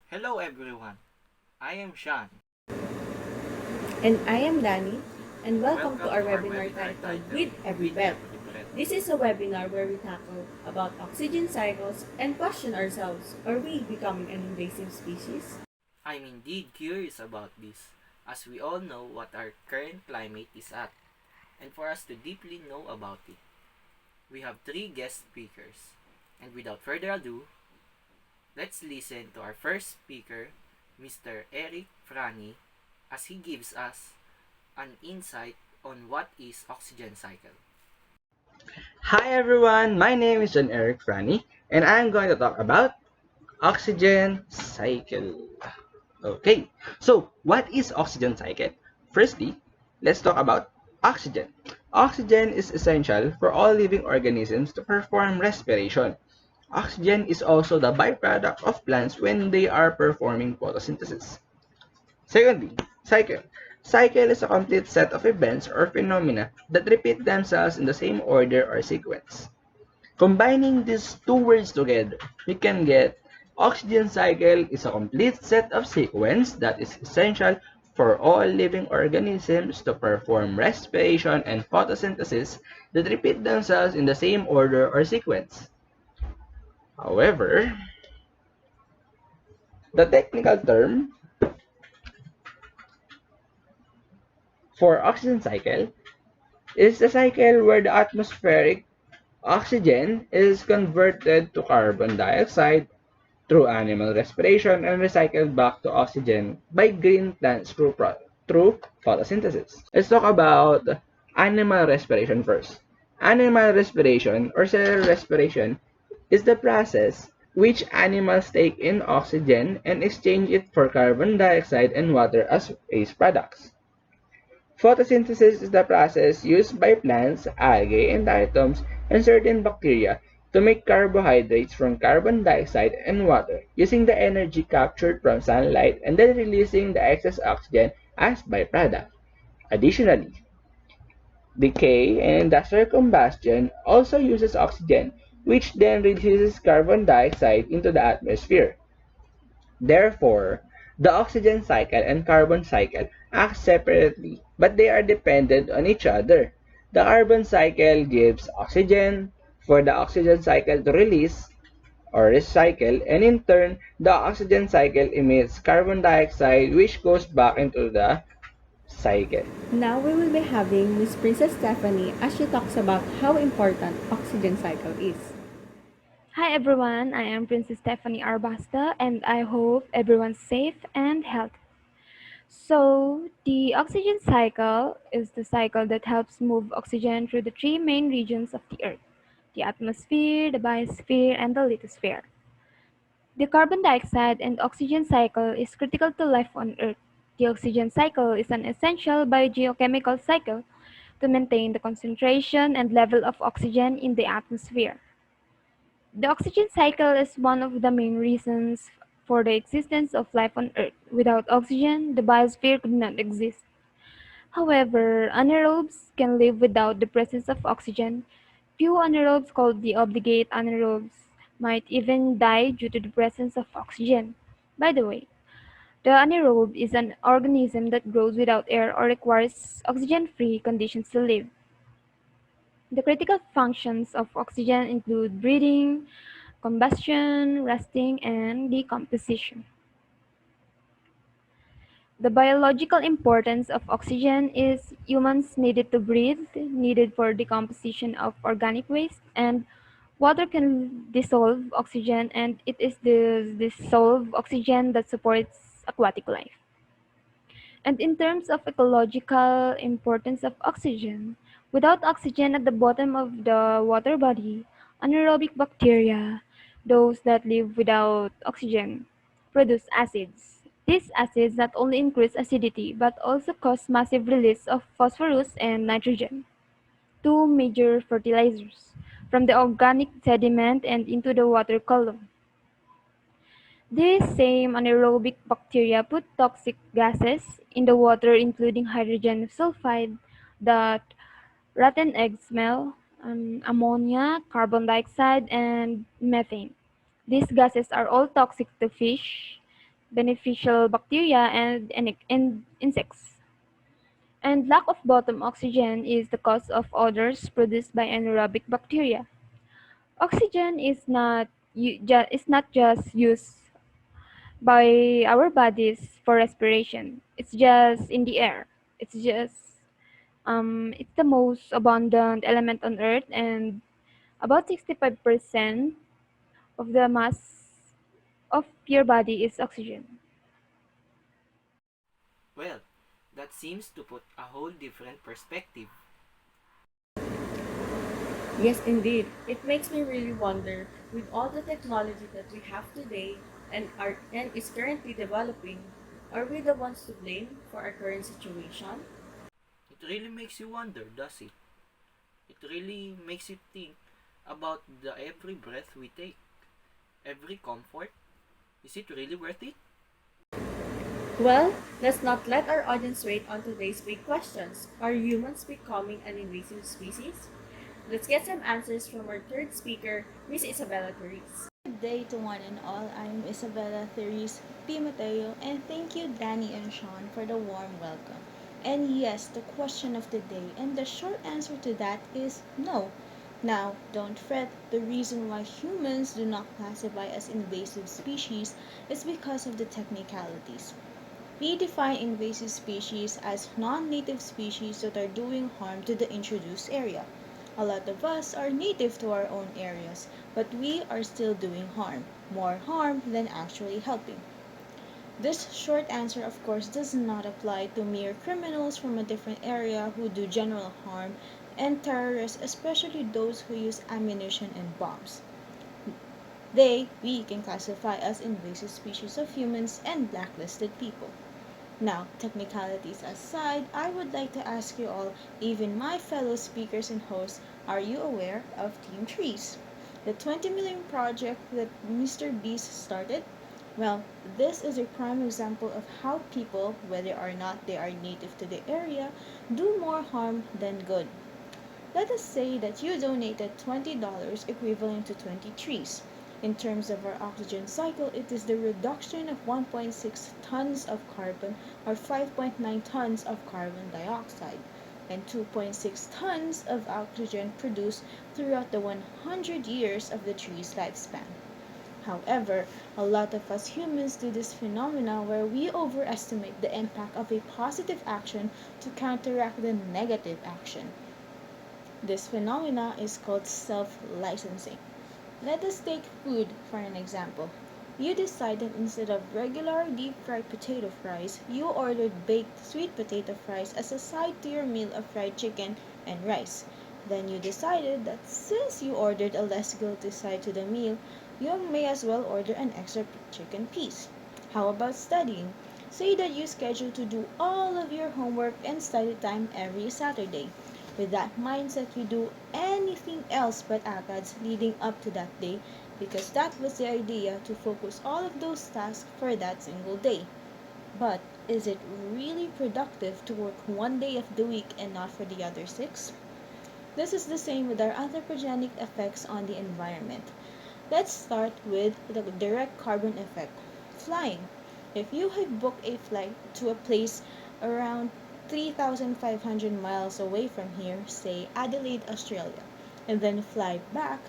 Hello everyone, I am Sean. And I am Dani, and welcome to Welcome our to our webinar webinar titled titled With Every With Breath. Every Breath. This is a webinar where we tackle about oxygen cycles and question ourselves, are we becoming an invasive species? I'm indeed curious about this, as we all know what our current climate is at, and for us to deeply know about it, we have three guest speakers. And without further ado, let's listen to our first speaker, Mr. Erick Frany, as he gives us an insight on what is oxygen cycle. Hi everyone, my name is Erick Frany, and I'm going to talk about oxygen cycle. Okay, so what is oxygen cycle? Firstly, let's talk about oxygen. Oxygen is essential for all living organisms to perform respiration. Oxygen is also the byproduct of plants when they are performing photosynthesis. Secondly, cycle. Cycle is a complete set of events or phenomena that repeat themselves in the same order or sequence. Combining these two words together, we can get oxygen cycle is a complete set of sequence that is essential for all living organisms to perform respiration and photosynthesis that repeat themselves in the same order or sequence. However, the technical term for oxygen cycle is the cycle where the atmospheric oxygen is converted to carbon dioxide through animal respiration and recycled back to oxygen by green plants through photosynthesis. Let's talk about animal respiration first. Animal respiration or cellular respiration is the process which animals take in oxygen and exchange it for carbon dioxide and water as waste products. Photosynthesis is the process used by plants, algae, and diatoms, and certain bacteria to make carbohydrates from carbon dioxide and water, using the energy captured from sunlight and then releasing the excess oxygen as byproduct. Additionally, decay and industrial combustion also uses oxygen, which then reduces carbon dioxide into the atmosphere. Therefore, the oxygen cycle and carbon cycle act separately, but they are dependent on each other. The carbon cycle gives oxygen for the oxygen cycle to release or recycle, and in turn, the oxygen cycle emits carbon dioxide which goes back into the cycle. Now we will be having Miss Princess Steffanie as she talks about how important oxygen cycle is. Hi everyone, I am Princess Steffanie Arbasto and I hope everyone's safe and healthy. So, the oxygen cycle is the cycle that helps move oxygen through the three main regions of the Earth: the atmosphere, the biosphere, and the lithosphere. The carbon dioxide and oxygen cycle is critical to life on Earth. The oxygen cycle is an essential biogeochemical cycle to maintain the concentration and level of oxygen in the atmosphere. The oxygen cycle is one of the main reasons for the existence of life on Earth. Without oxygen, the biosphere could not exist. However, anaerobes can live without the presence of oxygen. Few anaerobes, called the obligate anaerobes, might even die due to the presence of oxygen. By the way, the anaerobe is an organism that grows without air or requires oxygen-free conditions to live. The critical functions of oxygen include breathing, combustion, resting, and decomposition. The biological importance of oxygen is humans need it to breathe, needed for decomposition of organic waste, and water can dissolve oxygen, and it is the dissolved oxygen that supports aquatic life. And in terms of ecological importance of oxygen, without oxygen at the bottom of the water body, anaerobic bacteria, those that live without oxygen, produce acids. These acids not only increase acidity but also cause massive release of phosphorus and nitrogen, two major fertilizers, from the organic sediment and into the water column. These same anaerobic bacteria put toxic gases in the water including hydrogen sulfide, that rotten egg smell, ammonia, carbon dioxide, and methane. These gases are all toxic to fish, beneficial bacteria, and insects. And lack of bottom oxygen is the cause of odors produced by anaerobic bacteria. Oxygen is not just used by our bodies for respiration. It's just in the air. It's the most abundant element on Earth, and about 65% of the mass of your body is oxygen. Well, that seems to put a whole different perspective. Yes, indeed. It makes me really wonder, with all the technology that we have today and is currently developing, are we the ones to blame for our current situation? It really makes you wonder, does it? It really makes you think about the every breath we take, every comfort. Is it really worth it? Well, let's not let our audience wait on today's big questions. Are humans becoming an invasive species? Let's get some answers from our third speaker, Miss Isabella Therese. Good day to one and all. I'm Isabella, Therese, P. Mateo, and thank you, Danny and Sean, for the warm welcome. And yes, the question of the day, and the short answer to that is no. Now, don't fret, the reason why humans do not classify as invasive species is because of the technicalities. We define invasive species as non-native species that are doing harm to the introduced area. A lot of us are native to our own areas, but we are still doing harm, more harm than actually helping. This short answer, of course, does not apply to mere criminals from a different area who do general harm and terrorists, especially those who use ammunition and bombs. We can classify as invasive species of humans and blacklisted people. Now, technicalities aside, I would like to ask you all, even my fellow speakers and hosts, are you aware of Team Trees? The 20 million project that Mr. Beast started? Well, this is a prime example of how people, whether or not they are native to the area, do more harm than good. Let us say that you donated $20 equivalent to 20 trees. In terms of our oxygen cycle, it is the reduction of 1.6 tons of carbon or 5.9 tons of carbon dioxide and 2.6 tons of oxygen produced throughout the 100 years of the tree's lifespan. However, a lot of us humans do this phenomena where we overestimate the impact of a positive action to counteract the negative action. This phenomena is called self-licensing. Let us take food for an example. You decide that instead of regular deep fried potato fries, you ordered baked sweet potato fries as a side to your meal of fried chicken and rice. Then you decided that since you ordered a less guilty side to the meal, you may as well order an extra chicken piece. How about studying? Say that you schedule to do all of your homework and study time every Saturday. With that mindset, you do anything else but ACADS leading up to that day because that was the idea to focus all of those tasks for that single day. But is it really productive to work one day of the week and not for the other six? This is the same with our anthropogenic effects on the environment. Let's start with the direct carbon effect. Flying. If you had booked a flight to a place around 3,500 miles away from here, say Adelaide, Australia, and then fly back,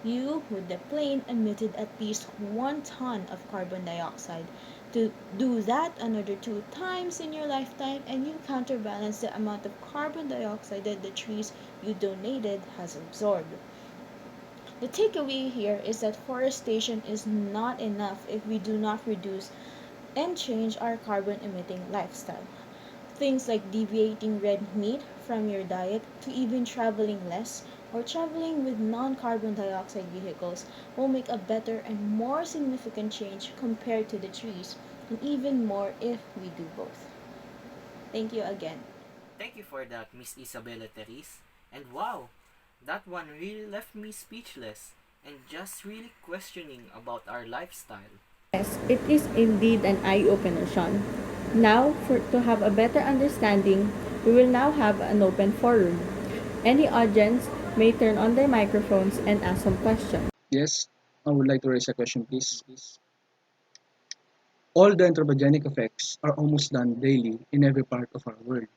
you, with the plane, emitted at least 1 ton of carbon dioxide. To do that another 2 times in your lifetime, and you counterbalance the amount of carbon dioxide that the trees you donated has absorbed. The takeaway here is that forestation is not enough if we do not reduce and change our carbon emitting lifestyle. Things like deviating red meat from your diet to even traveling less or traveling with non-carbon dioxide vehicles will make a better and more significant change compared to the trees, and even more if we do both. Thank you again. Thank you for that, Miss Isabella Therese. And wow, that one really left me speechless and just really questioning about our lifestyle. Yes, it is indeed an eye-opener, Sean. Now, to have a better understanding, we will now have an open forum. Any audience may turn on their microphones and ask some questions. Yes, I would like to raise a question, please. All the anthropogenic effects are almost done daily in every part of our world.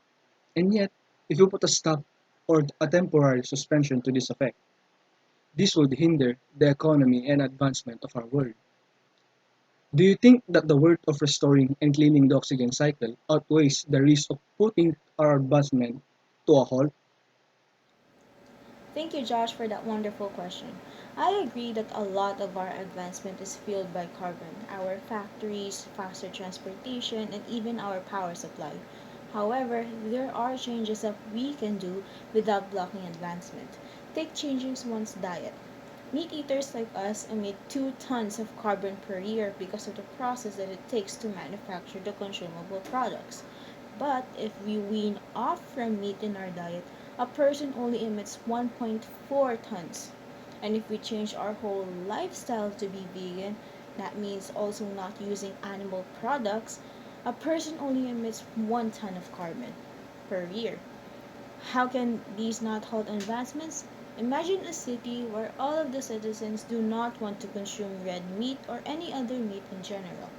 And yet, if you put a stop or a temporary suspension to this effect, this would hinder the economy and advancement of our world. Do you think that the worth of restoring and cleaning the oxygen cycle outweighs the risk of putting our advancement to a halt? Thank you, Josh, for that wonderful question. I agree that a lot of our advancement is fueled by carbon, our factories, faster transportation, and even our power supply. However, there are changes that we can do without blocking advancement. Take changing one's diet. Meat eaters like us emit 2 tons of carbon per year because of the process that it takes to manufacture the consumable products. But if we wean off from meat in our diet, a person only emits 1.4 tons. And if we change our whole lifestyle to be vegan, that means also not using animal products, a person only emits 1 ton of carbon per year. How can these not halt advancements? Imagine a city where all of the citizens do not want to consume red meat or any other meat in general.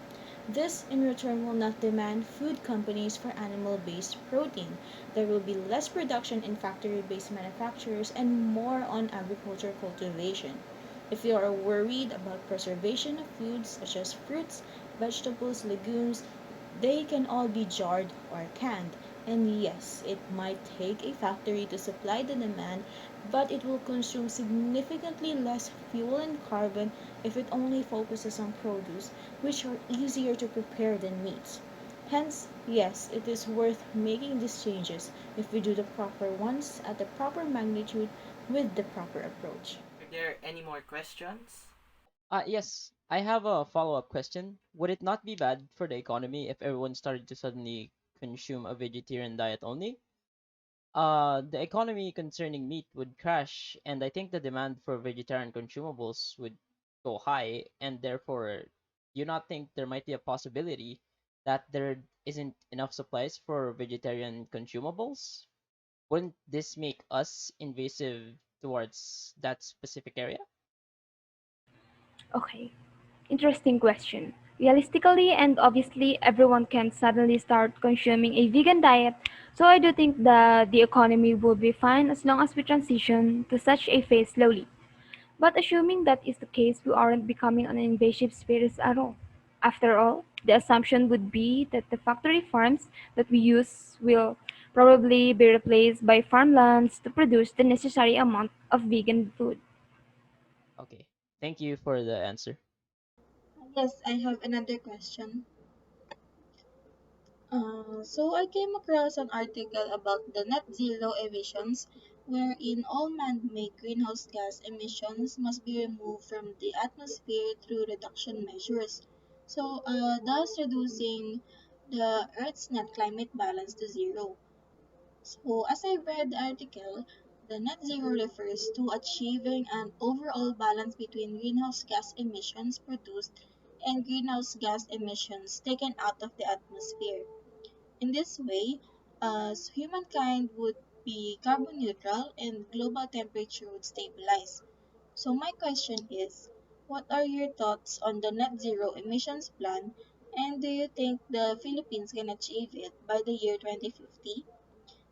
This, in return, will not demand food companies for animal based protein. There will be less production in factory based manufacturers and more on agriculture cultivation. If you are worried about preservation of foods such as fruits, vegetables, legumes, they can all be jarred or canned. And yes, it might take a factory to supply the demand, but it will consume significantly less fuel and carbon if it only focuses on produce, which are easier to prepare than meats. Hence, yes, it is worth making these changes if we do the proper ones at the proper magnitude with the proper approach. Are there any more questions? Yes, I have a follow-up question. Would it not be bad for the economy if everyone started to suddenly consume a vegetarian diet only? The economy concerning meat would crash, and I think the demand for vegetarian consumables would go high, and therefore, do you not think there might be a possibility that there isn't enough supplies for vegetarian consumables? Wouldn't this make us invasive towards that specific area? Okay, interesting question. Realistically and obviously, everyone can suddenly start consuming a vegan diet, so I do think that the economy will be fine as long as we transition to such a phase slowly. But assuming that is the case, we aren't becoming an invasive species at all. After all, the assumption would be that the factory farms that we use will probably be replaced by farmlands to produce the necessary amount of vegan food. Okay, thank you for the answer. Yes, I have another question. So I came across an article about the net zero emissions, wherein all man-made greenhouse gas emissions must be removed from the atmosphere through reduction measures. So, thus reducing the Earth's net climate balance to zero. So, as I read the article, the net zero refers to achieving an overall balance between greenhouse gas emissions produced and greenhouse gas emissions taken out of the atmosphere. In this way, humankind would be carbon neutral and global temperature would stabilize. So my question is, what are your thoughts on the net zero emissions plan, and do you think the Philippines can achieve it by the year 2050?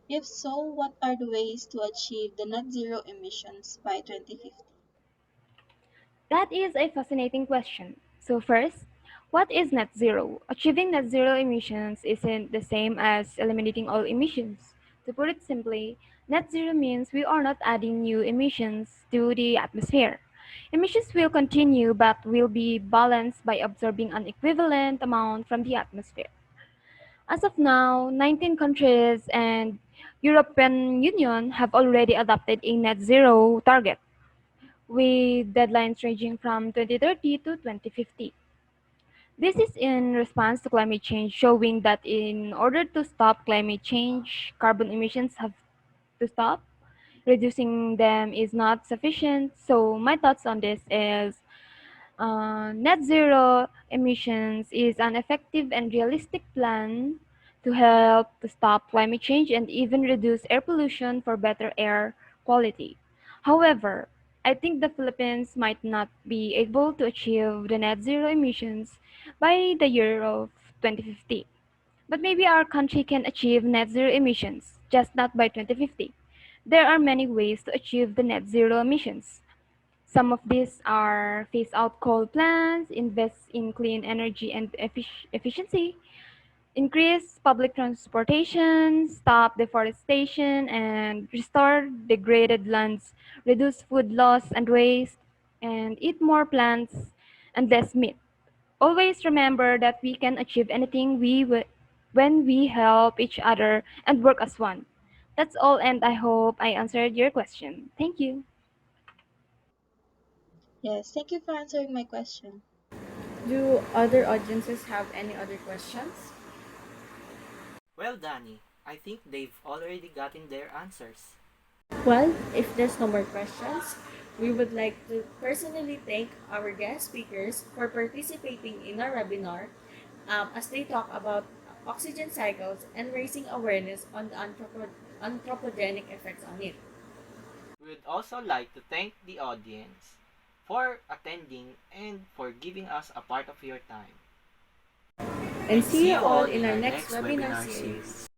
If so, what are the ways to achieve the net zero emissions by 2050? That is a fascinating question. So, first, what is net zero? Achieving net zero emissions isn't the same as eliminating all emissions. To put it simply, net zero means we are not adding new emissions to the atmosphere. Emissions will continue but will be balanced by absorbing an equivalent amount from the atmosphere. As of now, 19 countries and European Union have already adopted a net zero target with deadlines ranging from 2030 to 2050. This is in response to climate change, showing that in order to stop climate change, carbon emissions have to stop. Reducing them is not sufficient. So, my thoughts on this is net zero emissions is an effective and realistic plan to help to stop climate change and even reduce air pollution for better air quality. However, I think the Philippines might not be able to achieve the net zero emissions by the year of 2050. But maybe our country can achieve net zero emissions, just not by 2050. There are many ways to achieve the net zero emissions. Some of these are phase out coal plants, invest in clean energy and efficiency, increase public transportation, stop deforestation, and restore degraded lands, reduce food loss and waste, and eat more plants and less meat. Always remember that we can achieve anything when we help each other and work as one. That's all, and I hope I answered your question. Thank you. Yes, thank you for answering my question. Do other audiences have any other questions? Well, Danny, I think they've already gotten their answers. Well, if there's no more questions, we would like to personally thank our guest speakers for participating in our webinar as they talk about oxygen cycles and raising awareness on the anthropogenic effects on it. We would also like to thank the audience for attending and for giving us a part of your time. And see See you you all all in in our our next next webinar webinar series. series.